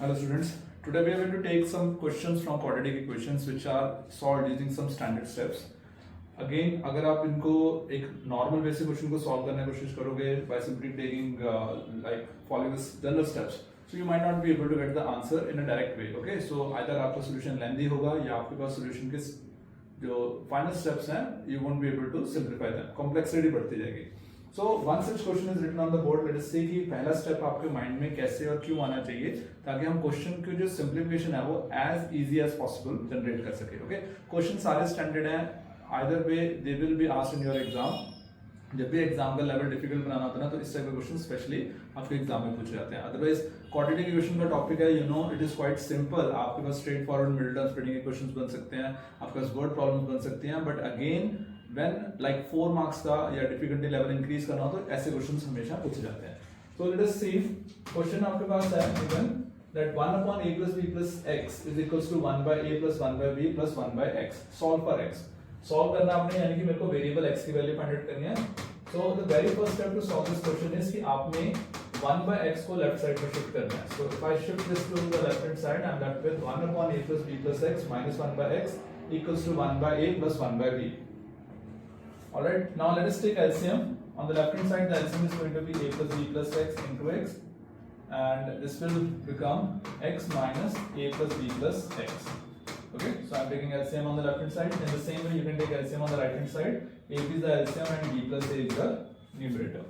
Hello students, today we are going to take some questions from quadratic equations which are solved using some standard steps. Again, अगर आप इनको एक normal way से question को solve करने की कोशिश करोगे by simply taking like following the general steps, so you might not be able to get the answer in a direct way. Okay, so either आपका solution lengthy होगा या आपके पास solution के जो final steps हैं you won't be able to simplify them. Complexity बढ़ती जाएगी. So one such question is written on the board. Let us see कि पहला स्टेप आपके माइंड में कैसे और क्यों आना चाहिए ताकि हम क्वेश्चन की जो सिंप्लीफिकेशन है वो as easy as possible generate कर सके. ओके, क्वेश्चन सारे स्टैंडर्ड हैं. Either way they will be asked in your exam. जब भी एग्जाम का लेवल डिफिकल्ट बनाना होता है ना तो इस टाइप के क्वेश्चन स्पेशली आपके एग्जाम में पूछे जाते हैं. अदरवाइज क्वाड्रेटिक इक्वेशन का टॉपिक है, you know it is quite simple. आपके पास straightforward middle term splitting equations बन सकते हैं, आपके पास वर्ड प्रॉब्लम्स बन सकती हैं. But again when like 4 marks का या difficulty level increase करना हो तो ऐसे क्वेश्चंस हमेशा पूछे जाते हैं. So let us see, question आपके पास है given that 1 upon a plus b plus x is equals to 1 by a plus 1 by b plus 1 by x. Solve for x. Solve करना आपने यानी कि मेरे को वेरिएबल x की वैल्यू फाइंड आउट करनी है. So the very first step to solve this question is कि आपने 1 by x को लेफ्ट साइड में शिफ्ट करना है. So if I shift this to the left hand side, I am left with 1 upon a plus b plus x minus 1 by x equals to 1 by a plus 1 by b. Alright, now let us take LCM. On the left hand side, the LCM is going to be a plus b plus x into x, and this will become x minus a plus b plus x. Okay, so I am taking LCM on the left hand side. In the same way, you can take LCM on the right hand side. A is the LCM and b plus a is the numerator.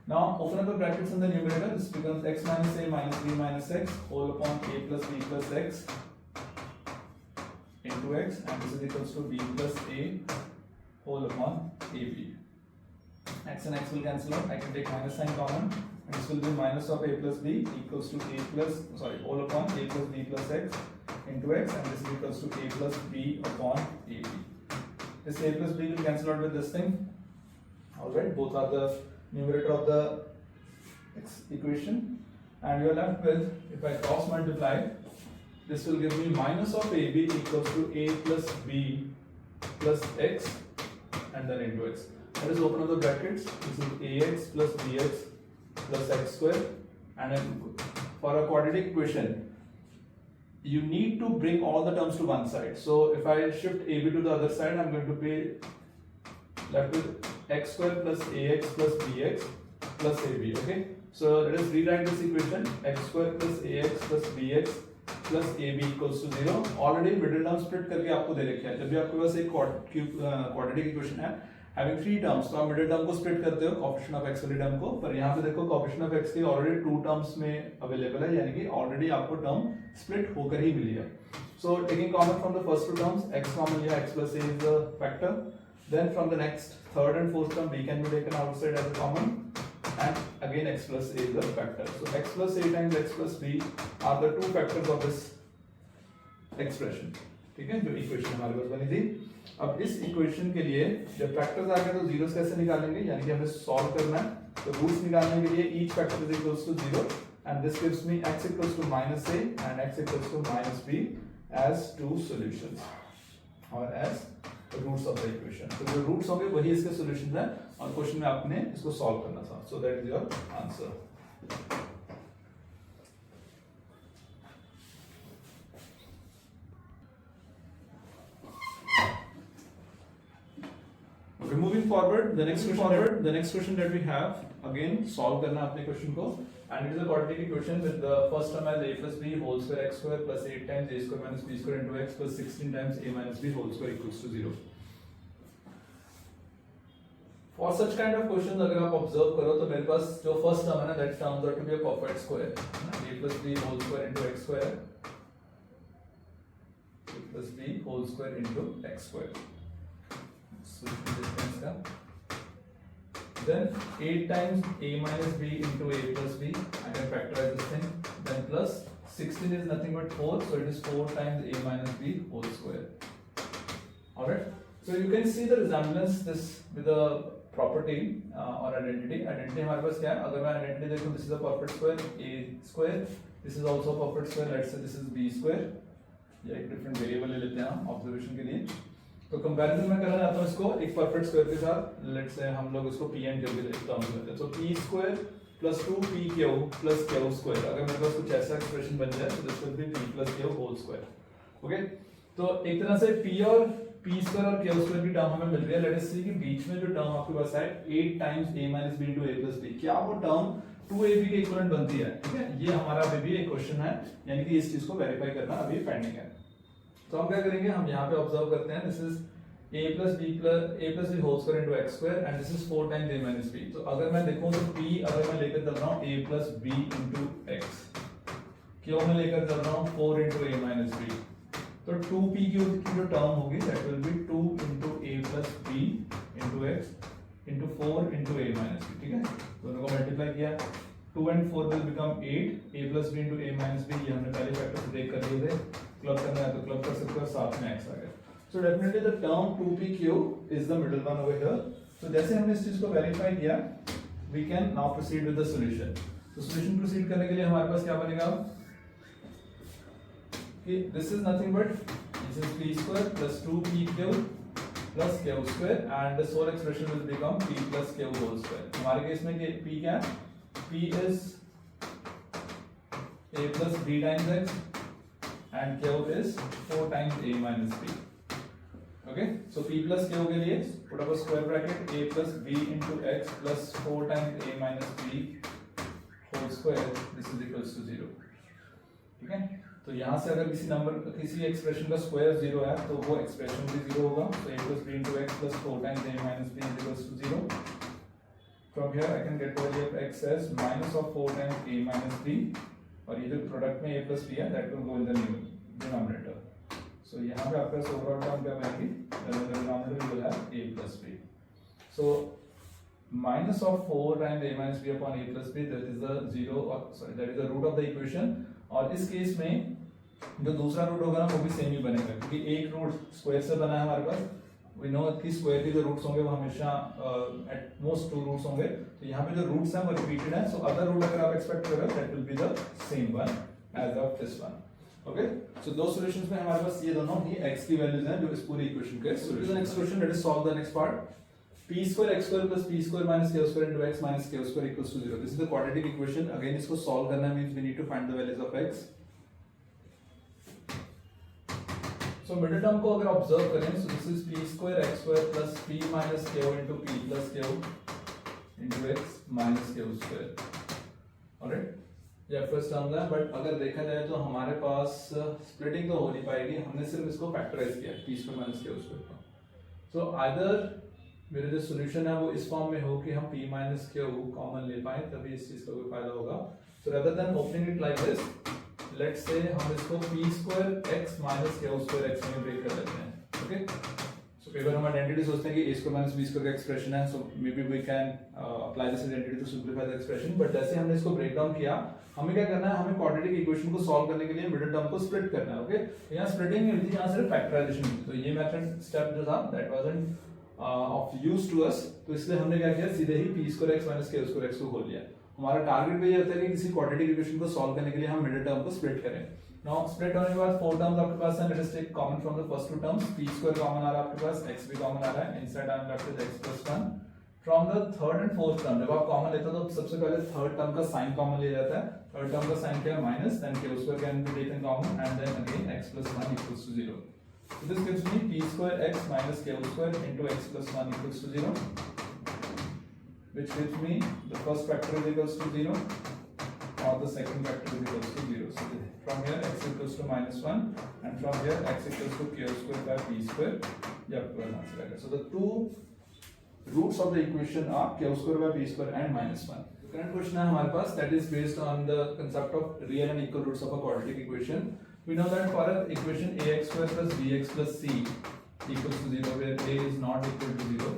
Now open up the brackets in the numerator. This becomes x minus a minus b minus x whole upon a plus b plus x into x, and this is equals to b plus a whole upon ab. X and x will cancel out. I can take minus sign common, and this will be minus of a plus b equals to a plus whole upon a plus b plus x into x, and this is equals to a plus b upon ab. This a plus b will cancel out with this thing. Alright, both are the numerator of the x equation, and you are left with, if I cross multiply, this will give me minus of ab equals to a plus b plus x and then into x. Let us open up the brackets. This is ax plus bx plus x square, and then for a quadratic equation you need to bring all the terms to one side. So if I shift ab to the other side, I am going to be left with x square plus ax plus bx plus ab. Okay, so let us rewrite this equation. X square plus ax plus bx plus ab equals to 0. Already middle term split करके आपको दे रखा है. जब भी आपके पास एक quadratic equation है having 3 terms, तो आप मिडिल टर्म को स्प्लिट करते हो कोएफिशिएंट ऑफ x वाली टर्म को. पर यहाँ पे देखो कोएफिशिएंट ऑफ x की ऑलरेडी 2 टर्म्स में अवेलेबल है, यानी कि ऑलरेडी आपको टर्म स्प्लिट होकर ही मिली है. So taking common from the first 2 terms, x common लिया, x plus a is the factor. Then from the next third and fourth term b can be taken outside as a common, and again x plus a is the factor. So x plus a times x plus b are the two factors of this expression. ठीक है, जो equation हमारे पास बनी थी. अब इस equation के लिए जब फैक्टर्स आ गए तो जीरोस कैसे निकालेंगे, यानी कि हमें सॉल्व करना है. तो रूट्स निकालने के लिए each factor is equals to 0, and this gives me x equals to minus a and x equals to minus b as two solutions और as roots of the equation. तो जो रूट्स होंगे वही इसके सॉल्यूशंस हैं, और क्वेश्चन में आपने इसको सॉल्व करना था. सो that is your answer. Okay, moving forward, the next question that we have, again solve करना अपने क्वेश्चन को, and it is a quadratic equation with the first term as a plus b whole square x square plus 8 times a square minus b square into x plus 16 times a minus b whole square equals to 0. For such kind of questions अगर आप observe करो तो मेरे पास जो first term है ना, that terms are to be a perfect square. a plus b whole square into x square, a plus b whole square into x square. Then 8 times a minus b into a plus b, I can factorize this thing. Then plus 16 is nothing but 4, so it is 4 times a minus b whole square. Alright, so you can see the resemblance this with the property or identity. Identity हमारे पास क्या है, अगर मैं identity देखूं, this is a perfect square, a square, this is also a perfect square, let's say this is b square. या एक different variable ले लेते हैं हम observation के लिए. तो कंपैरिजन में करना चाहता हूँ इसको एक परफेक्ट स्क्वायर के साथ. लेट्स से हम लोग इसको p एंड q के टर्म्स में लेते हैं. तो p square plus 2pq plus q square. अगर मेरे पास कुछ ऐसा एक्सप्रेशन बन जाए तो this will be p plus q whole square. Okay, तो एक तरह से p और p स्क्वायर और q स्क्वायर की टर्म हमें मिल रही है. लेट अस सी कि बीच में जो टर्म आपके पास है 8 times a minus b into a plus b, क्या वो टर्म 2ab के इक्विवेलेंट बनती है? ठीक है, ये हमारा अभी भी एक क्वेश्चन है, यानी कि इस चीज को वेरीफाई करना अभी पेंडिंग है. तो हम क्या करेंगे, हम यहाँ पे ऑब्जर्व करते हैं, this is a plus b whole square into x square and this is 4 times a minus b. तो अगर मैं देखूं तो p अगर मैं लेकर चल रहा हूँ a plus b into x, q में लेकर चल रहा हूँ 4 into a minus b, तो 2p की जो टर्म होगी that will be 2 into a plus b into x into 4 into a minus b. ठीक है, दोनों को मल्टीप्लाई किया, 2 and 4 will become 8, a plus b into a minus b, ये हमने पहले फैक्टर से देख कर लिए थे. क्लब करना है तो क्लब कर सकते हो, साथ में x आ गया. So definitely the term 2pq is the middle one over here. So जैसे हमने इस चीज को वेरीफाई किया, we can now proceed with the solution. तो solution proceed करने के लिए हमारे पास क्या बनेगा कि this is nothing but this is p square plus 2pq plus q square and the whole expression will become p plus q whole square. हमारे case में p क्या है? p is a plus b times x and q is 4 times a minus b. Okay, so p plus q के लिए put up a square bracket, a plus b into x plus 4 times a minus b whole square, this is equals to 0. ठीक है, तो यहाँ से अगर किसी expression का स्क्वायर 0 है तो वो एक्सप्रेशन भी 0 होगा. So a plus b into x plus 4 times a minus b is equals to 0. From here I can get value of x as minus of 4 times a minus b, और ये जो product में a plus b है that will go in the denominator. So यहाँ पे आपका overall term क्या बनेगी? denominator will have a plus b. So minus of 4 times a minus b upon a plus b, that is the that is the root of the equation. और इस case में जो दूसरा रूट होगा ना वो भी सेम ही बनेगा, क्योंकि एक रूट स्क्वायर से बना है हमारे पास. वी नो कि स्क्वायर के जो रूट्स होंगे वो हमेशा एट मोस्ट 2 रूट्स होंगे. तो यहाँ पे जो रूट्स हैं वो रिपीटेड हैं. सो अदर रूट अगर आप एक्सपेक्ट कर रहे हो that will be the same one as of this one. Okay, so दो सॉल्यूशंस में हमारे पास ये दोनों ही x की वैल्यूज हैं जो इस पूरी इक्वेशन के solution. Next question, let us solve the next part. p square x square plus p square minus q square into x minus q square equals to 0. This is the quadratic equation. Again इसको solve करना means we need to find the values of x. So middle term को अगर observe करें, so this is p square x square plus p minus q into p plus q into x minus q square. Alright, ये first term है, but अगर देखा जाए तो हमारे पास स्प्लिटिंग तो हो नहीं पाएगी. हमने सिर्फ इसको फैक्टराइज किया p square minus q square का. So either मेरा जो सोल्यूशन है वो इस फॉर्म में हो कि हम p minus q कॉमन ले पाए, तभी इस चीज का कोई फायदा होगा. सो rather than opening it like this, let's say हम इसको p square x minus q square x में ब्रेक कर लेते हैं. ओके, सो कई बार हम आइडेंटिटी सोचते हैं कि a square minus b square का एक्सप्रेशन है, so maybe we can apply this identity to simplify the expression. But जैसे हमने इसको ब्रेक डाउन किया, हमें क्या करना है, हमें क्वाड्रेटिक इक्वेशन को सॉल्व करने के लिए मिडिल टर्म को स्प्लिट करना है. ओके, यहाँ स्प्लिटिंग नहीं हुई थी, यहाँ सिर्फ फैक्टराइजेशन हुई. तो ये मेथड स्टेप जो था that wasn't of use to us, तो इसलिए हमने क्या किया, सीधे ही p square x minus q square x को खोल लिया. हमारा टारगेट भी ये होता है कि किसी क्वाड्रेटिक इक्वेशन को सॉल्व करने के लिए हम मिडिल टर्म को स्प्लिट करें. नाउ स्प्लिट होने के बाद 4 टर्म्स आपके पास हैं. Let us take common from the first 2 terms. p square common आ रहा है आपके पास, x भी कॉमन आ रहा है. Inside I am left with x plus 1. From the third and fourth term, जब आप कॉमन लेते हो तो सबसे पहले थर्ड टर्म का साइन कॉमन लिया जाता है. थर्ड टर्म का साइन क्या है, minus, then q square can be taken common and then again x plus 1 equals to 0. So this gives me p square x minus q square into x plus 1 equals to 0, which gives me the first factor is equals to 0 or the second factor is equals to 0. So from here x equals to minus 1 and from here x equals to q square by p square. So the two roots of the equation are q square by p square and minus 1. The current question है हमारे पास, that is based on the concept of real and equal roots of a quadratic equation. We know that for an equation ax square plus bx plus c equals to 0, where a is not equal to 0,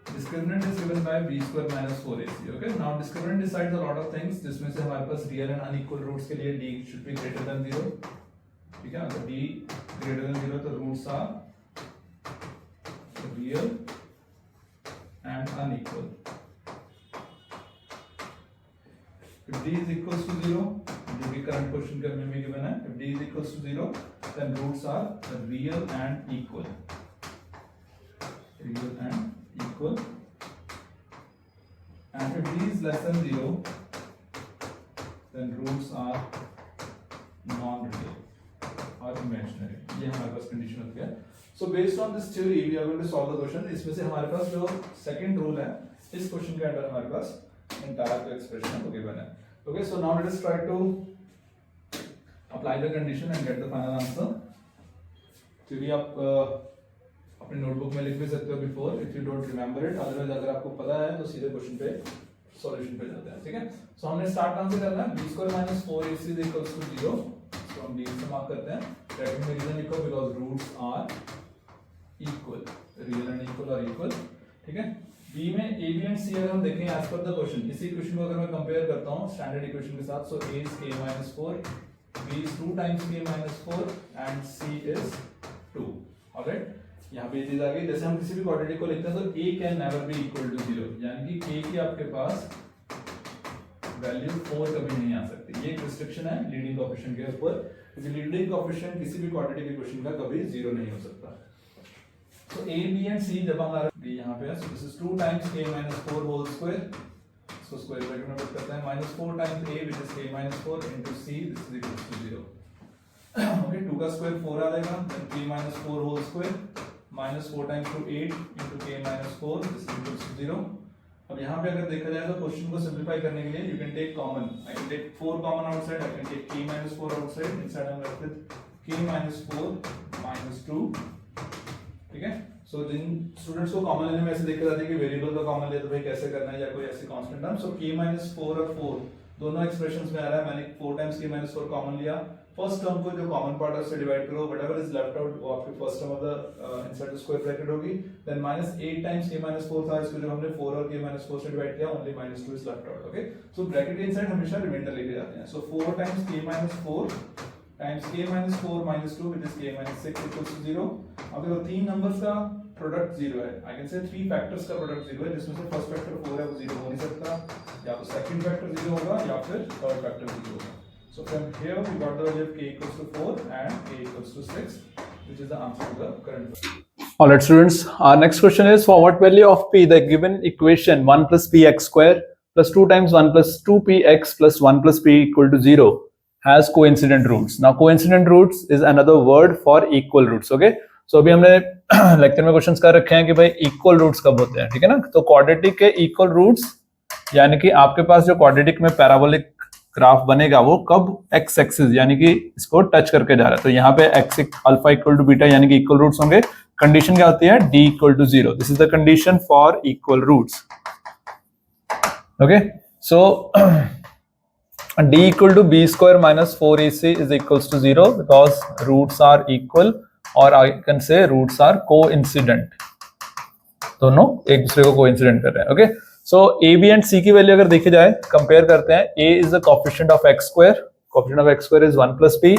discriminant is given by b square minus 4ac. Okay, now discriminant decides a lot of things, जिसमें से हमारे पास real and unequal roots के लिए d should be greater than 0. ठीक है, अगर d greater than 0 तो roots are real and unequal. If d is equals to 0, जो कि करंट क्वेश्चन के में गिवन है, if d is equals to 0, then roots are real and equal. Real and equal. and if b is less than 0 then roots are non-real or imaginary. ये हमारे पास condition होती है. So based on this theory we are going to solve the question. इसमें से हमारे पास जो second rule है इस क्वेश्चन के अंदर हमारे पास entire expression को given है. Okay, so now let us try to apply the condition and get the final answer. theory आप अपने नोटबुक में लिख भी सकते हो before if you don't remember it. Otherwise अगर आपको पता है तो सीधे क्वेश्चन पे सॉल्यूशन पे जाते हैं. ठीक है, सो हमने स्टार्ट कहां से करना है? b square minus 4ac is equals to 0. So हम b से मार्क करते हैं. ब्रैकेट में रीजन लिखो because roots are equal, real and equal और इक्वल. ठीक है, b में a b एंड c अगर हम देखें एज पर द क्वेश्चन, इसी इक्वेशन को अगर मैं कंपेयर करता हूं स्टैंडर्ड इक्वेशन के साथ, सो a is k minus 4, b is 2 times k minus 4 and c is 2. Alright, यहाँ पे ये चीज आ गई. जैसे हम किसी भी क्वाड्रेटिक को लिखते हैं तो a can never be equal to 0, यानी कि k की आपके पास वैल्यू 4 कभी नहीं आ सकती. ये एक रिस्ट्रिक्शन है लीडिंग कोएफिशिएंट के ऊपर, क्योंकि लीडिंग कोएफिशिएंट किसी भी क्वाड्रेटिक इक्वेशन का कभी 0 नहीं हो सकता. तो a b एंड c जब हमारा b यहाँ पे है, so this is 2 times k minus 4 whole square. So square bracket में पुट करते हैं minus 4 times a which is k minus 4 into c, this is equal to 0. Okay, 2 का square 4 आ जाएगा, then k minus 4 whole square minus 4 times 2 8 into k minus 4, this is equal to 0. अब यहाँ पे अगर देखा जाए तो क्वेश्चन को सिंपलीफाई करने के लिए you can take common. I can take 4 common outside, I can take k minus 4 outside, inside I am left with k minus 4 minus 2. ठीक है, सो जिन स्टूडेंट्स को कॉमन लेने में ऐसे देखा जाता है कि वेरिएबल का कॉमन ले तो भाई कैसे करना है या कोई ऐसी कांस्टेंट टर्म. सो k minus 4 और 4 दोनों एक्सप्रेशंस में आ रहा है. मैंने 4 times k minus 4 कॉमन लिया. फर्स्ट टर्म को जो कॉमन पार्ट है उससे डिवाइड करो, व्हाटएवर इज लेफ्ट आउट वो आपकी first term of the inside the square bracket होगी. देन -8 times k minus 4 था, इसको जो हमने 4 और k minus 4 से डिवाइड किया, only -2 is left out. Okay, so bracket के इनसाइड हमेशा रिमाइंडर लेके जाते हैं. सो 4 times k minus 4 times k minus 4 minus 2 which is k minus 6 equals to 0. अब देखो तीन नंबर्स का प्रोडक्ट 0 है. आई कैन से 3 फैक्टर्स का प्रोडक्ट 0 है, जिसमें से फर्स्ट फैक्टर 4 है वो 0 हो नहीं सकता, या तो सेकंड फैक्टर 0 होगा या फिर थर्ड फैक्टर 0 होगा. So from here we got the value of k equals to 4 and k equals to 6, which is the answer to the current question. Alright students, our next question is for what value of p the given equation 1 plus px square plus 2 times 1 plus 2px plus 1 plus p equal to 0 has coincident roots. Now coincident roots is another word for equal roots. Okay, so अभी हमने lecture में questions कर रखे हैं कि भाई equal roots कब होते हैं. ठीक है ना, तो क्वाड्रेटिक के इक्वल रूट्स यानी कि आपके पास जो क्वाड्रेटिक में पैराबोलिक ग्राफ बनेगा वो कब एक्स एक्सिस यानी कि इसको टच करके जा रहा है. तो यहाँ पे x alpha equal to beta यानी कि इक्वल रूट्स होंगे. कंडीशन क्या होती है? d equal to 0. This is the condition for equal roots. Okay, so d equal to b square minus 4ac is equals to 0 because roots are equal और I can say roots are coincident. दोनों एक दूसरे को coincident कर रहे हैं. Okay, so a b and c की value अगर देखी जाए कंपेयर करते हैं. a is the coefficient of x square, coefficient of x square is 1 plus p.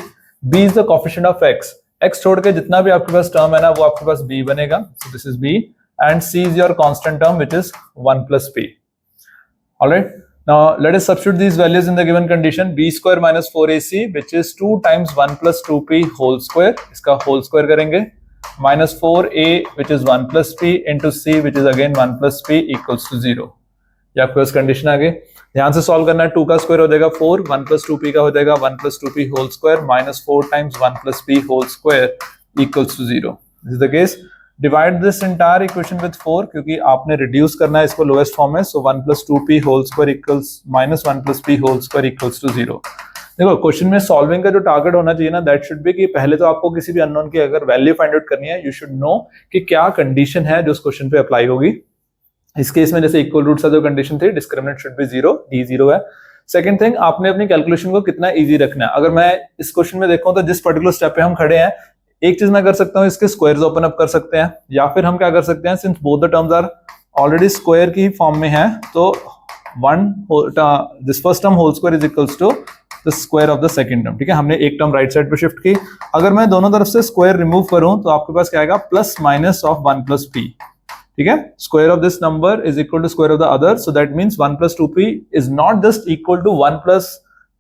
b is the coefficient of x. x छोड़ के जितना भी आपके पास टर्म है ना वो आपके पास b बनेगा. So this is b and c is your constant term which is 1 plus p. Alright, now let us substitute these values in the given condition. b square minus 4ac which is 2 times 1 plus 2p whole square, इसका whole square करेंगे, minus 4a which is 1 plus p into c which is again 1 plus p equals to 0. ये आपके पास condition आ गई. ध्यान से solve करना है. 2 का स्क्वायर हो जाएगा 4, 1 plus 2p का हो जाएगा 1 plus 2p whole square minus 4 times 1 plus p whole square equals to 0. This is the case. Divide this entire equation with 4 क्योंकि आपने रिड्यूस करना है इसको लोएस्ट फॉर्म में. So 1 plus 2p whole square equals minus 1 plus p whole square equals to 0. देखो question में solving का जो टारगेट होना चाहिए ना दैट शुड बी कि पहले तो आपको किसी भी अननोन की अगर वैल्यू फाइंड आउट करनी है यू शुड नो कि क्या कंडीशन है जो उस क्वेश्चन पे अप्लाई होगी. इस केस में जैसे इक्वल रूट्स का जो कंडीशन थी डिस्क्रिमिनेंट शुड बी 0, d 0 है. सेकंड थिंग, आपने अपनी कैलकुलेशन को कितना इजी रखना है. अगर मैं इस क्वेश्चन में देखूं तो जिस पर्टिकुलर स्टेप पे हम खड़े हैं, एक चीज मैं कर सकता हूं, इसके स्क्वायर्स ओपन अप कर सकते हैं, या फिर हम क्या कर सकते हैं, since both the terms are already square की फॉर्म में है तो this first term whole square is equals to the square of the second term. ठीक है, हमने एक टर्म राइट साइड पे शिफ्ट की. अगर मैं दोनों तरफ से स्क्वायर रिमूव करूं तो आपके पास क्या आएगा, plus minus of 1 plus p. ठीक है, square of this number is equal to square of the other, so that means 1 plus 2p is not just equal to 1 plus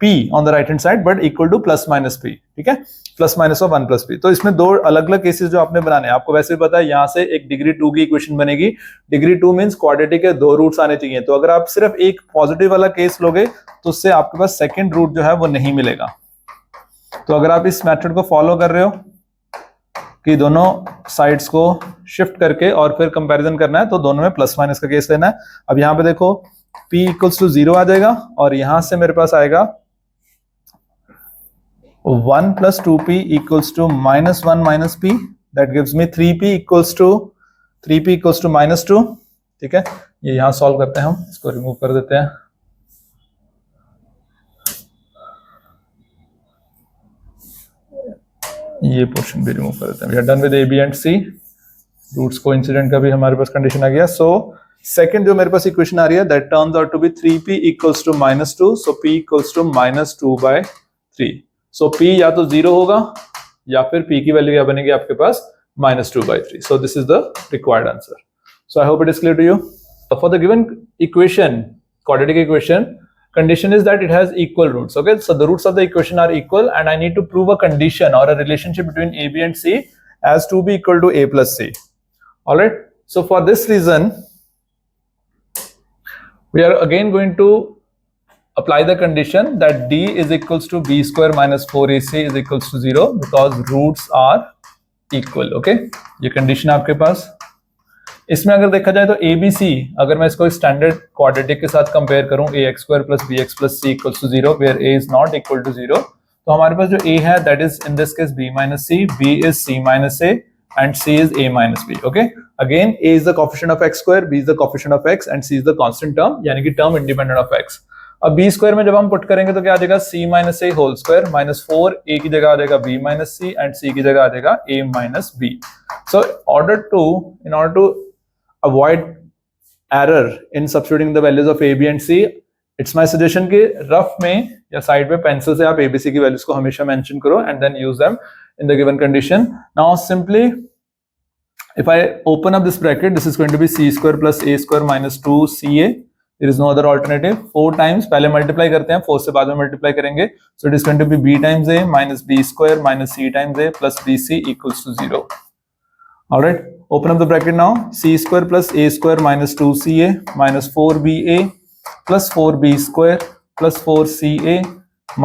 p on the right hand side but equal to plus minus p, ठीक है, plus minus of 1 plus p। तो इसमें दो अलग अलग cases जो आपने बनाने हैं, आपको वैसे भी पता है यहां से एक डिग्री 2 की इक्वेशन बनेगी। डिग्री 2 मींस क्वाड्रेटिक के दो रूट्स आने चाहिए, तो अगर आप सिर्फ एक पॉजिटिव वाला केस लोगे तो उससे आपके पास सेकंड रूट जो है वो नहीं मिलेगा। तो अगर आप इस मेथड को फॉलो कर रहे हो कि दोनों साइड्स को शिफ्ट करके और फिर कंपैरिजन करना है, तो दोनों में प्लस माइनस का केस लेना है। अब यहां पे देखो p इक्वल्स टू 0 आ जाएगा और यहां से मेरे पास आएगा 1 plus 2p equals to minus 1 minus p, that gives me 3p equals to minus 2, ठीक है। ये यहां सॉल्व करते हैं, हम इसको रिमूव कर देते हैं। ये पोर्शन भी रिमूव कर देते हैं। We are done with a b and c। Roots coincident का भी हमारे पास कंडीशन आ गया। सो सेकंड जो मेरे पास इक्वेशन आ रही है, that turns out to be 3p equals to minus 2, so p equals to minus 2 by 3। So p या तो 0 होगा या फिर p की वैल्यू क्या बनेगी आपके पास -2/3। So this is the required answer. So I hope it is clear to you. For the given equation, quadratic equation, condition is that it has equal roots. Okay, so the roots of the equation are equal and I need to prove a condition or a relationship between a, b and c as 2b equal to a plus c. All right, so for this reason we are again going to apply the condition that d is equals to b square minus 4ac is equals to 0 because roots are equal। okay, ये condition है आपके पास। इसमें अगर देखा जाए तो abc, अगर मैं इसको स्टैंडर्ड क्वाड्रेटिक के साथ कंपेयर करूं ax square plus bx plus c equals to 0 where a is not equal to 0, तो हमारे पास जो a है that is in this case b minus c, b is c minus a and c is a minus b। okay, again a is the coefficient of x square, b is the coefficient of x and c is the constant term, यानी कि term independent of x। अब b square में जब हम put करेंगे तो क्या आ जाएगा c minus a whole square minus 4 a की जगह आ जाएगा b minus c and c की जगह आ जाएगा a minus b। So in order to avoid error in substituting the values of a, b and c, it's my suggestion कि rough में या साइड में पेंसिल से आप abc की वैल्यूज को हमेशा मेंशन करो and then use them in the given condition। Now simply if I open up this bracket, this is going to be c square plus a square minus 2ca। There is no other alternative। 4 times पहले multiply करते हैं, 4 से बाद में multiply करेंगे। So it is going to be b times a minus b square minus c times a plus bc equals to 0। All right, open up the bracket now। c square plus a square minus 2ca minus 4ba plus 4b square plus 4ca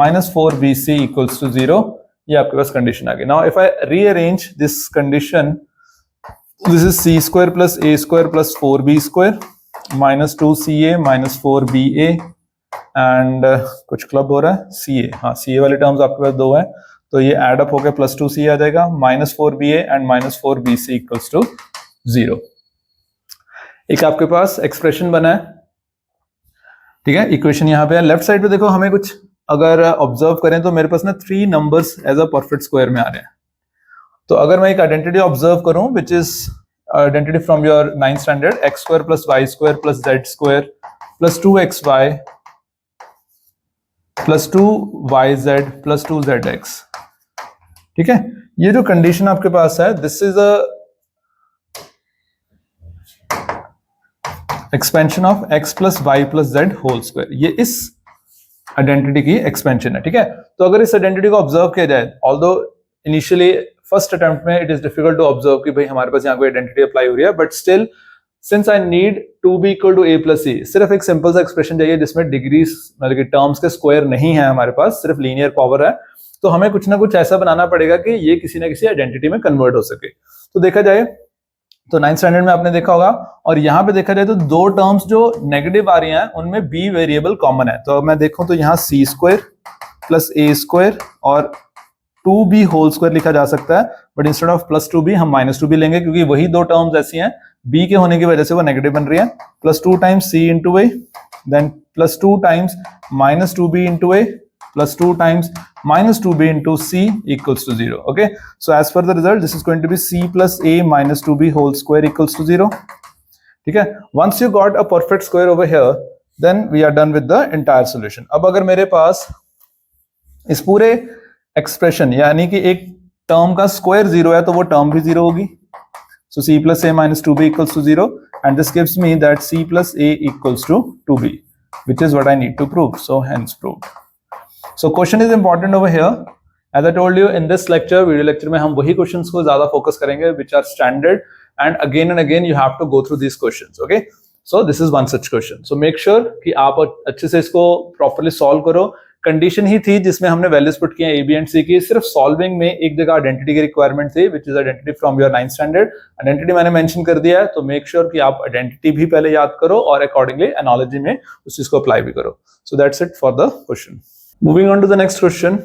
minus 4bc equals to 0। ये आपके पास condition आ गई। Now if I rearrange this condition, this is c square plus a square plus 4b square minus 2ca minus 4ba and कुछ club हो रहा है ca, हाँ ca वाले terms आपके पास दो हैं तो ये एड अप होकर प्लस 2ca आ जाएगा minus 4ba and minus 4bc equals to 0। एक आपके पास एक्सप्रेशन बना है, ठीक है। इक्वेशन यहाँ पे है। लेफ्ट साइड पे देखो, हमें कुछ अगर ऑब्जर्व करें तो मेरे पास ना 3 numbers as a perfect square में आ रहे हैं। तो अगर मैं एक आइडेंटिटी ऑब्जर्व करूं which is identity from your 9th standard, x square plus y square plus z square plus 2xy plus 2yz plus 2zx, ठीक है। ये जो कंडीशन आपके पास है, this is a expansion of x plus y plus z whole square. ये इस identity की एक्सपेंशन है, ठीक है। तो अगर इस आइडेंटिटी को ऑब्जर्व किया जाए, ऑल्दो इनिशियली फर्स्ट अटेम्प्ट में it is difficult to observe कि भाई हमारे पास यहाँ कोई आइडेंटिटी अप्लाई हो रही है, but still since I need to be equal to a plus c, सिर्फ एक सिंपल सा एक्सप्रेशन चाहिए जिसमें डिग्रीज मतलब कि टर्म्स के स्क्वायर नहीं है हमारे पास, सिर्फ लीनियर पावर है। तो हमें कुछ ना कुछ ऐसा बनाना पड़ेगा कि ये किसी ना किसी आइडेंटिटी में कन्वर्ट हो सके। तो देखा जाए तो 9th स्टैंडर्ड में आपने देखा होगा, और यहाँ पे देखा जाए तो दो टर्म्स जो नेगेटिव आ रही हैं उनमें b वेरिएबल कॉमन है। तो मैं देखूं तो यहाँ c square plus a square और 2b होल स्क्वायर लिखा जा सकता है, but instead of plus 2b हम माइनस 2b लेंगे क्योंकि वही दो टर्म्स ऐसी हैं b के होने की वजह से वो नेगेटिव बन रही है। Plus 2 times c into a, then plus 2 times minus 2b into a plus 2 times minus 2b into c equals to 0। okay, so as per the result this is going to be c plus a minus 2b whole square equals to 0। ठीक है, once you got a perfect square over here then we are done with the entire solution। अब अगर मेरे पास इस पूरे expression यानी कि एक टर्म का स्क्वायर 0 है तो वो टर्म भी 0 होगी। so c plus a minus 2b equals to 0 and this gives me that c plus a equals to 2b, which is what I need to prove, so hence proved। So question is important over here. As I told you in this lecture, video lecture में हम वही questions को ज़्यादा focus करेंगे which are standard and again you have to go through these questions. Okay. So this is one such question. So make sure कि आप अच्छे से इसको properly solve करो. कंडीशन ही थी जिसमें हमने वैल्यूज पुट किए ए बी एंड सी की. सिर्फ सॉल्विंग में एक जगह आइडेंटिटी की रिक्वायरमेंट थी which is identity from your 9th standard. Identity मैंने मेंशन कर दिया है, तो मेक श्योर कि आप आइडेंटिटी भी पहले याद करो और अकॉर्डिंगली एनालॉजी में उस चीज को अप्लाई भी करो. So that's it for the question. Moving on to the next question.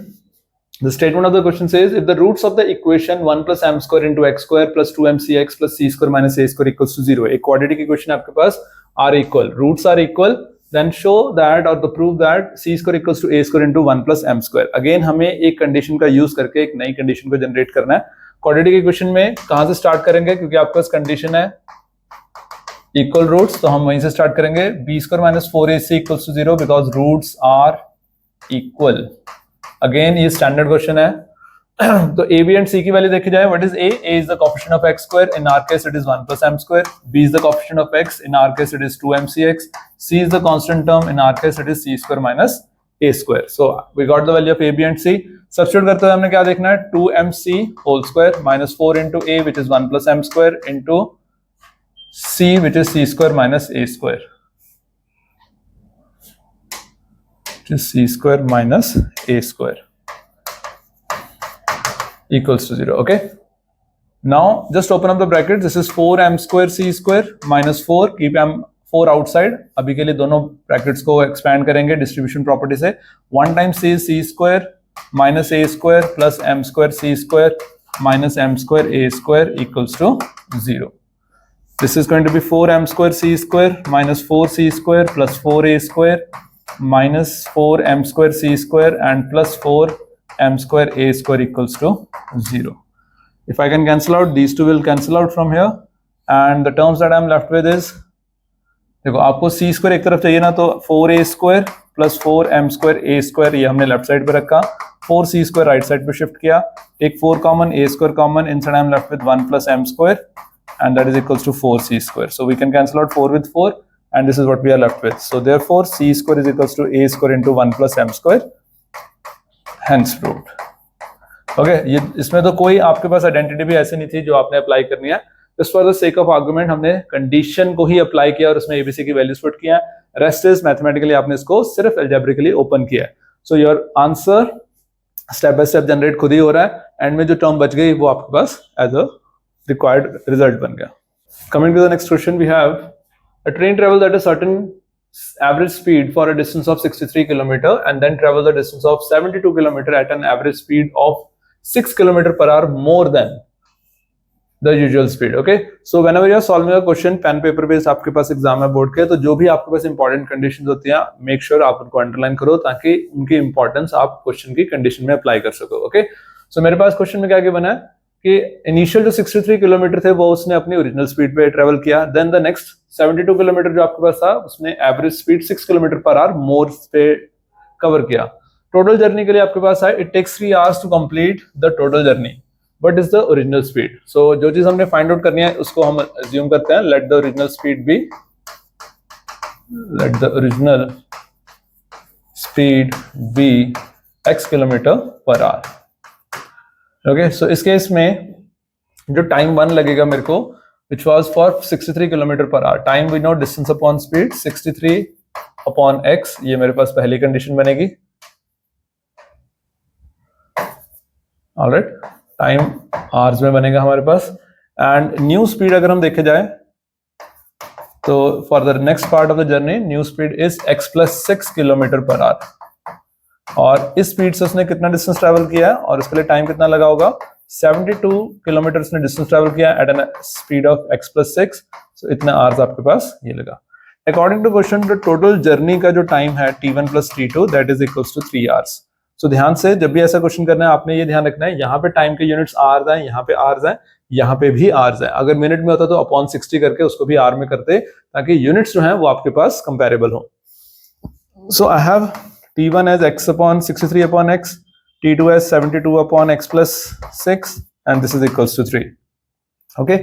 The statement of the question says if the roots of the equation 1 plus m square into x square plus 2mcx plus c square minus a square equals to 0. एक quadratic equation आपके पास are equal, roots are equal, then show that or to prove that c square equals to a square into 1 plus m square. Again हमें एक condition का use करके एक नई condition को generate करना है. क्वाड्रेटिक इक्वेशन में कहां से स्टार्ट करेंगे, क्योंकि आपके पास कंडीशन है इक्वल रूट्स, तो हम वहीं से स्टार्ट करेंगे. b square minus 4ac equals to 0 because roots are equal. Again ये स्टैंडर्ड क्वेश्चन है. तो a b एंड c की वैल्यू देखी जाए. What is a is the coefficient of x square, in our case it is 1 plus m square. b is the coefficient of x, in our case it is 2mcx. c is the constant term, in our case it is c square minus a square. So we got the value of a b and c. Substitute करते हुए हमने क्या देखना है, 2mc whole square minus 4 into a which is 1 plus m square into c which is c square minus a square, which is c square minus a square equals to 0. Okay, now just open up the brackets. This is 4m square c square minus 4, keep m 4 outside. अभी के लिए दोनों brackets को expand करेंगे distribution property से. 1 times c is c square minus a square plus m square c square minus m square a square equals to 0. This is going to be 4m square c square minus 4c square plus 4a square minus 4m square c square and plus 4m square a square equals to 0. If I can cancel out, these two will cancel out from here and the terms that I am left with is, देखो आपको c square एक तरफ चाहिए ना, तो 4a square plus 4m square a square ये हमने left side पे रखा, 4c square राइट साइड पे शिफ्ट किया, एक 4 common, a square common, inside I am left with 1 plus m square and that is equals to 4c square. So we can cancel out 4 with 4 and this is what we are left with. So therefore c square is equals to a square into 1 plus m square, hence proved. Okay, ये इसमें तो कोई आपके पास identity भी ऐसी नहीं थी जो आपने अप्लाई करनी है. Just for the sake of argument हमने कंडीशन को ही अप्लाई किया और उसमें एबीसी की वैल्यूज पुट किया. रेस्ट इज मैथमेटिकली आपने इसको सिर्फ अलजेब्रिकली ओपन किया है. So your answer step by step generate खुद ही हो रहा है. एंड में जो टर्म बच गई वो आपके पास एज अ रिक्वायर्ड रिजल्ट बन गया. Coming to the next question, we have a train travels at a certain average speed for a distance of 63 km and then travels a distance of 72 km at an average speed of 6 km per hour more than the usual speed. Okay, so whenever you are solving a question, pen paper based आपके पास exam है board के, तो जो भी आपके पास important conditions होती हैं make sure आप उनको अंडरलाइन करो ताकि उनकी इंपॉर्टेंस आप क्वेश्चन की कंडीशन में अप्लाई कर सको. ओके, सो मेरे पास क्वेश्चन में क्या क्या बना है कि इनिशियल जो 63 किलोमीटर थे वो उसने अपनी ओरिजिनल स्पीड पे ट्रेवल किया. देन द नेक्स्ट 72 किलोमीटर जो आपके पास था उसने average speed 6 kilometre per hour more पे कवर किया. टोटल जर्नी के लिए आपके पास है it takes 3 hours to complete the total journey. What is the original speed? So जो चीज हमने फाइंड आउट करनी है उसको हम अज्यूम करते हैं. Let the original speed be x kilometre per hour. Okay, so इस केस में जो टाइम 1 लगेगा मेरे को which was for 63 kilometre per hour. Time we know, distance upon speed, 63 upon x, ये मेरे पास पहली कंडीशन बनेगी. ऑलराइट, टाइम आवर्स में बनेगा हमारे पास. एंड न्यू स्पीड अगर हम देखे जाए तो for the next part of the journey new speed is x plus 6 kilometre per our. और इस स्पीड से उसने कितना डिस्टेंस ट्रेवल किया है और इसके लिए टाइम कितना लगा होगा, 72 किलोमीटर उसने डिस्टेंस ट्रेवल किया at an speed of x plus 6. So इतना आवर्स आपके पास ये लगा. अकॉर्डिंग टू क्वेश्चन जो टोटल जर्नी का जो टाइम है t1 plus t2 that is equals to 3 hours. So ध्यान से जब भी ऐसा क्वेश्चन करना है आपने ये ध्यान रखना है, यहाँ पे टाइम के यूनिट्स आवर्स हैं, यहाँ पे आवर्स हैं, यहाँ पे भी आवर्स हैं. अगर मिनट में होता तो अपॉन 60 करके उसको भी आवर में करते ताकि यूनिट्स जो हैं वो आपके पास कंपेरेबल हो. So I have t1 as x upon 63 upon x, t2 as 72 upon x plus 6 and this is equals to 3. Okay,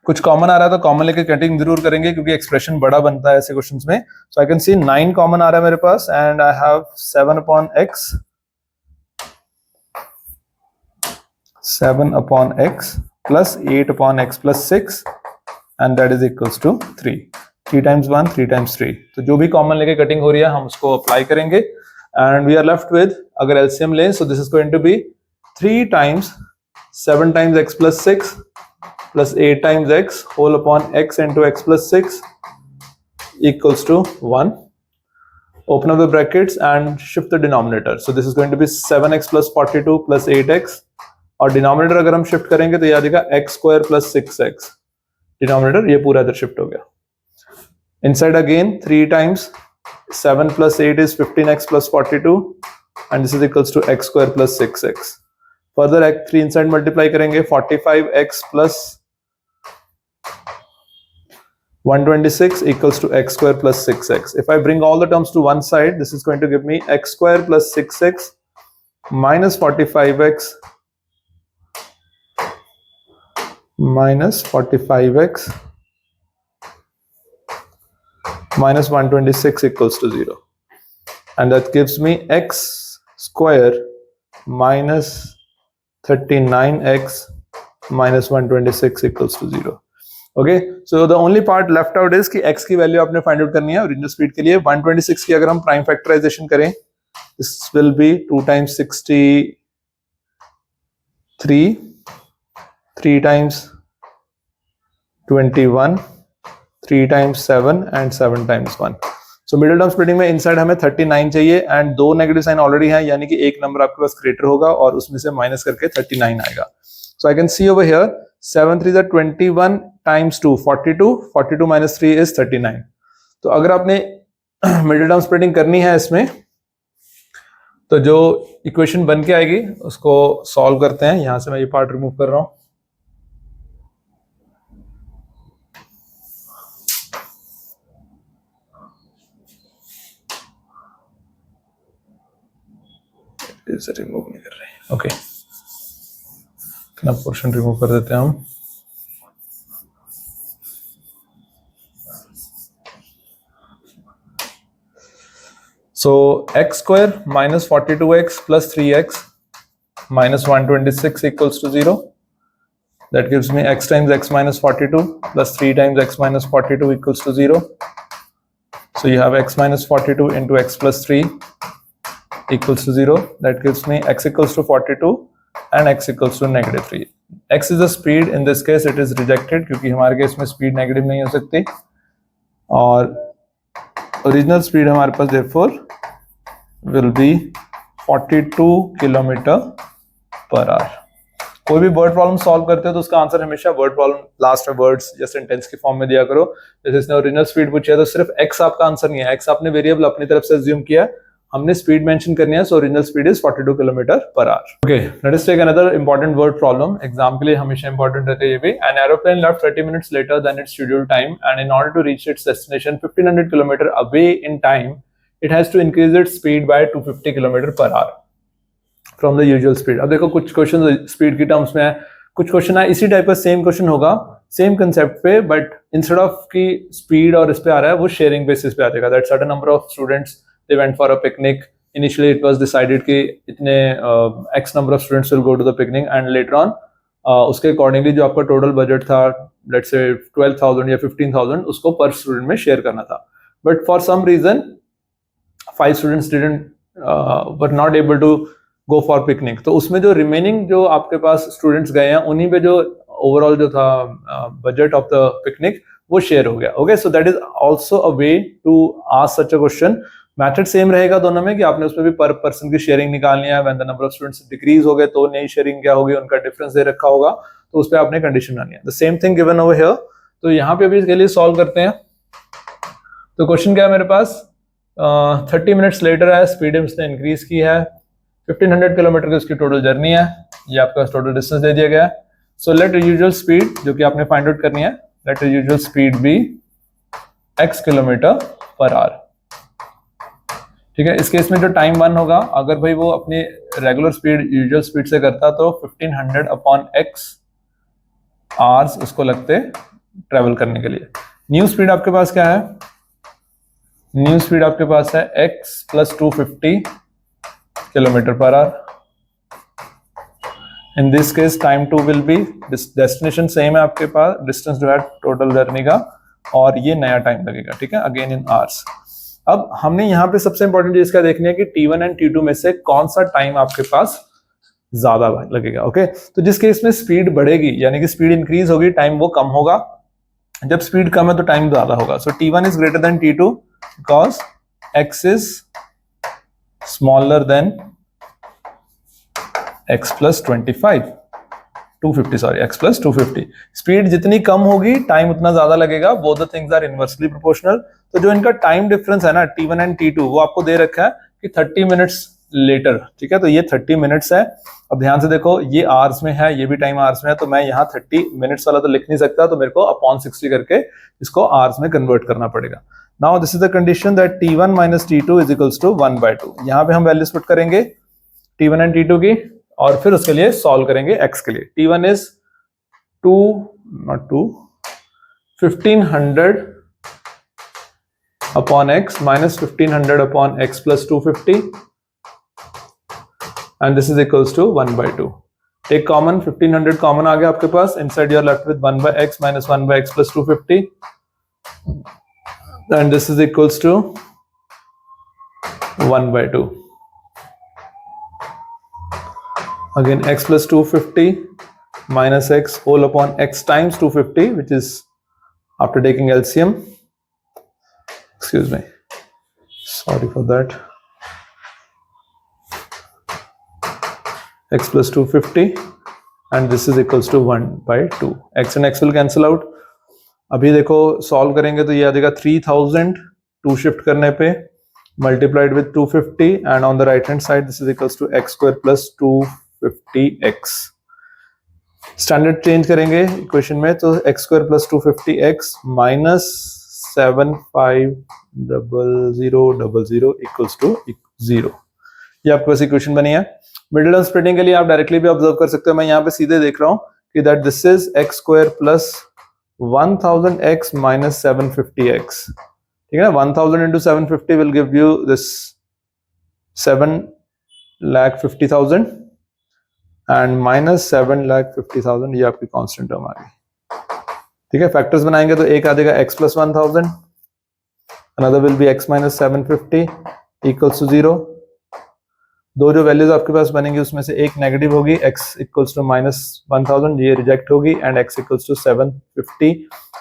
कुछ कॉमन आ रहा है तो कॉमन लेके कटिंग जरूर करेंगे क्योंकि एक्सप्रेशन बड़ा बनता है ऐसे क्वेश्चंस में. सो आई कैन सी 9 कॉमन आ रहा है मेरे पास and I have 7 upon x 7 upon x plus 8 upon x plus 6 and that is equals to 3. 3 times 1, 3 times 3. तो जो भी कॉमन लेके कटिंग हो रही है हम उसको अप्लाई करेंगे and we are left with, अगर LCM लें, so this is going to be 3 times 7 times x plus 6 plus 8 times x whole upon x into x plus 6 equals to 1. Open up the brackets and shift the denominator. So this is going to be 7x plus 42 plus 8x. और denominator अगर हम shift करेंगे तो ये आ जाएगा x square plus 6x. Denominator ये पूरा इधर शिफ्ट हो गया. Inside again 3 times 7 plus 8 is 15x plus 42 and this is equals to x square plus 6x. Further 3 inside multiply करेंगे 45x plus 126 equals to x square plus 6x. If I bring all the terms to one side, this is going to give me x square plus 6x minus 45x minus 45x minus 126 equals to 0. And that gives me x square minus 39x minus 126 equals to 0. Okay so the only part left out is कि x की value आपने find out करनी है original speed के लिए. 126 की अगर हम प्राइम फैक्टराइजेशन करें this will be 2 times 63 3 times 21 3 times 7 and 7 times 1. So middle term splitting में इनसाइड हमें 39 चाहिए एंड दो नेगेटिव साइन ऑलरेडी है, यानी कि एक नंबर आपके पास ग्रेटर होगा और उसमें से माइनस करके 39 आएगा. So I can see over here 7 3 are 21 times 2 42 42 minus 3 is 39. तो अगर आपने मिडिल टर्म स्प्लिटिंग करनी है इसमें तो जो इक्वेशन बन के आएगी उसको सॉल्व करते हैं. यहां से मैं ये पार्ट रिमूव कर रहा हूं. इसे रिमूव नहीं कर रहे. ओके इतना पोर्शन रिमूव कर देते हैं हम. So x square minus 42x plus 3x minus 126 equals to 0. That gives me x times x minus 42 plus 3 times x minus 42 equals to 0. So you have x minus 42 into x plus 3 equals to 0. That gives me x equals to 42 and x equals to negative 3. x is the speed. In this case it is rejected क्योंकि हमारे case में speed negative नहीं हो सकती और original speed हमारे पास therefore will be 42 kilometre per our. कोई भी वर्ड प्रॉब्लम सॉल्व करते हो तो उसका आंसर हमेशा वर्ड प्रॉब्लम लास्ट में वर्ड्स या सेंटेंस के फॉर्म में दिया करो. जैसे इसने ओरिजिनल स्पीड पूछी है तो सिर्फ x आपका आंसर नहीं है, x आपने वेरिएबल अपनी तरफ से अज्यूम किया, हमने स्पीड मेंशन करनी है. So original speed is 42 kilometre per hour. Okay let us take another important word problem. Exam के लिए हमेशा इंपॉर्टेंट रहता है ये भी. An aeroplane left 30 minutes later than its scheduled time and in order to reach its destination 1500 kilometre away in time it has to increase its speed by 250 km per hour from the usual speed. अब देखो कुछ question speed की terms में है, कुछ question है इसी type का सेम क्वेश्चन होगा सेम कंसेप्ट पे बट इंस्टेड ऑफ की स्पीड और इस पे आ रहा है वो शेयरिंग बेसिस पे आ जाएगा. That certain number of students they went for a picnic. Initially it was decided कि इतने x number of students will go to the picnic and later on उसके अकॉर्डिंगली जो आपका टोटल बजट था let's say 12,000 या 15,000 उसको पर student में शेयर करना था. But for some reason 5 students were not able to go for picnic. तो उसमें जो रिमेनिंग जो आपके पास स्टूडेंट्स गए हैं उन्हीं पे जो ओवरऑल जो था बजट ऑफ द पिकनिक वो शेयर हो गया. Okay so that is also a way to ask such a question. Method same रहेगा दोनों में कि आपने उसमें भी पर पर्सन की शेयरिंग निकालनी है. When the number of students decrease हो गए तो नई शेयरिंग क्या होगी, उनका डिफरेंस दे रखा होगा तो उस पर आपने कंडीशन बनानी है. The same thing given over here. तो यहाँ पे अभी इसके लिए सॉल्व करते हैं. तो क्वेश्चन क्या है मेरे पास 30 मिनट्स लेटर है, स्पीड इसने इंक्रीज की है, 1500 किलोमीटर की उसकी टोटल जर्नी है, ये आपका टोटल डिस्टेंस दे दिया गया है. सो लेट यूजुअल स्पीड जो कि आपने फाइंड आउट करनी है, let usual speed be x kilometre per hour. ठीक है, इस केस में जो टाइम 1 होगा अगर भाई वो अपनी रेगुलर स्पीड यूजुअल स्पीड से करता तो 1500 अपॉन x आवर्स उसको लगते ट्रेवल करने के लिए. न्यू स्पीड आपके पास क्या है, न्यू स्पीड आपके पास है x plus 250 kilometre per our. In this case time 2 will be, destination same है आपके पास, डिस्टेंस जो है टोटल जर्नी का, और ये नया टाइम लगेगा, ठीक है, अगेन इन आवर्स। अब हमने यहाँ पे सबसे इंपॉर्टेंट चीज क्या देखनी है कि T1 एंड T2 में से कौन सा टाइम आपके पास ज्यादा लगेगा। ओके, तो जिस केस में स्पीड बढ़ेगी यानी कि स्पीड इंक्रीज होगी, टाइम वो कम होगा, जब स्पीड कम है तो टाइम ज्यादा होगा। So T1 is greater than T2 because x is smaller than x plus 250 sorry, x plus 250। Speed जितनी कम होगी टाइम उतना ज्यादा लगेगा, both the things are inversely proportional. तो जो इनका टाइम डिफरेंस है ना T1 एंड T2, वो आपको दे रखा है कि 30 मिनट्स लेटर, ठीक है, तो ये 30 मिनट्स है। अब ध्यान से देखो, ये आवर्स में है, ये भी टाइम आवर्स में है, तो मैं यहाँ 30 मिनट्स वाला तो लिख नहीं सकता, तो मेरे को अपॉन 60 करके इसको आवर्स में कन्वर्ट करना पड़ेगा। Now this is the condition that T1 minus T2 is equals to 1/2। यहाँ पे हम वैल्यूज पुट करेंगे T1 एंड T2 की, और फिर उसके लिए सॉल्व करेंगे x के लिए। T1 is 1500 upon x minus 1500 upon x plus 250 and this is equals to 1/2. Take common, 1500 common आ गया आपके पास, inside you are left with 1/x minus 1/x plus 250 and this is equals to 1/2. Again x plus 250 minus x whole upon x times 250, which is after taking LCM, excuse me, sorry for that, x plus 250 and this is equals to 1/2. x and x will cancel out. अभी देखो solve करेंगे तो ये आ जाएगा 3000 2 shift करने पे multiplied with 250 and on the right hand side this is equals to x square plus 250x। Standard change करेंगे equation में, तो x square plus 250x minus 750000 equals to 0। ये आपके पास इक्वेशन बनी है। मिडिल टर्म स्प्लिटिंग के लिए आप डायरेक्टली भी ऑब्जर्व कर सकते हो, मैं यहाँ पे सीधे देख रहा हूँ कि that this is x square plus 1000x minus 750x, ठीक है ना। 1000 into 750 will give you this 7,50,000 and minus 7,50,000, ये आपकी कांस्टेंट टर्म आ गई, ठीक है। फैक्टर्स बनाएंगे तो एक आ जाएगा x plus 1000, another will be x minus 750 equals to 0। दो जो वैल्यूज आपके पास बनेंगी उसमें से एक नेगेटिव होगी, x इक्वल्स टू माइनस 1000, ये रिजेक्ट होगी, and x equals to 750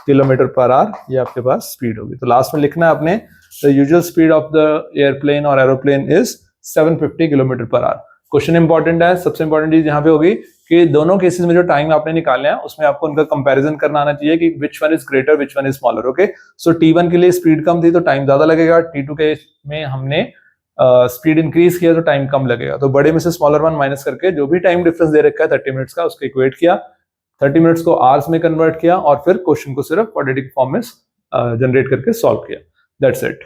kilometre per hour, ये आपके पास स्पीड होगी। तो लास्ट में लिखना है आपने the usual speed of the airplane और aeroplane is 750 kilometre per hour. Question important है, सबसे इंपॉर्टेंट चीज यहाँ पे होगी कि दोनों केसेस में जो टाइम आपने निकालना है उसमें आपको उनका कंपैरिजन करना आना चाहिए कि which one is greater which one is smaller. Okay, so T1 के लिए स्पीड कम थी तो टाइम ज्यादा लगेगा, T2 के में हमने स्पीड इंक्रीज किया तो टाइम कम लगेगा। तो बड़े में से स्मॉलर वन माइनस करके जो भी टाइम डिफरेंस दे रखा है 30 मिनट्स का, उसको इक्वेट किया, 30 मिनट्स को आवर्स में कन्वर्ट किया और फिर क्वेश्चन को सिर्फ क्वाड्रेटिक फॉर्म में जनरेट करके सॉल्व किया। That's it.